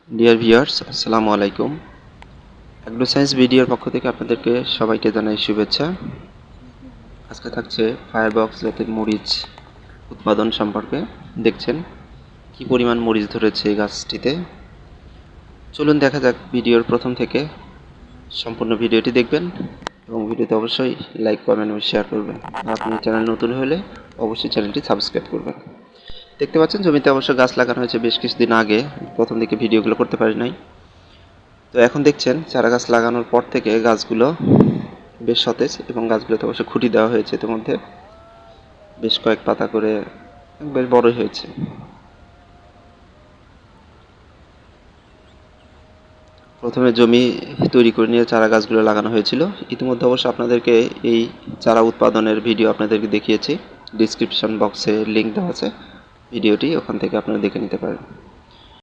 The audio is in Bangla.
ডিয়ার ভিউয়ার্স, আসসালামু আলাইকুম। অ্যাগ্রো সায়েন্স ভিডিওর পক্ষ থেকে আপনাদেরকে সবাইকে জানাই শুভেচ্ছা। আজকে থাকছে ফায়ারবক্স জাতের মরিচ উৎপাদন সম্পর্কে। দেখছেন কি পরিমাণ মরিচ ধরেছে এই গাছটিতে। চলুন দেখা যাক ভিডিওর প্রথম থেকে সম্পূর্ণ ভিডিওটি দেখবেন এবং ভিডিওতে অবশ্যই লাইক, কমেন্ট এবং শেয়ার করবেন। আর আপনি চ্যানেল নতুন হলে অবশ্যই চ্যানেলটি সাবস্ক্রাইব করবেন। দেখতে পাচ্ছেন জমিতে অবশ্য গাছ লাগানো হয়েছে বেশ কিছুদিন আগে, প্রথম দিকে ভিডিওগুলো করতে পারি নাই। তো এখন দেখছেন চারা গাছ লাগানোর পর থেকে গাছগুলো বেশ সতেজ এবং গাছগুলোতে অবশ্য খুঁটি দেওয়া হয়েছে, ইতিমধ্যে বেশ কয়েক পাতা করে বেশ বড়ই হয়েছে। প্রথমে জমি তৈরি করে নিয়ে চারা গাছগুলো লাগানো হয়েছিল। ইতিমধ্যে অবশ্য আপনাদেরকে এই চারা উৎপাদনের ভিডিও আপনাদেরকে দেখিয়েছি। ডিসক্রিপশন বক্সে লিঙ্ক দেওয়া আছে ভিডিওটি, ওখান থেকে আপনারা দেখে নিতে পারেন।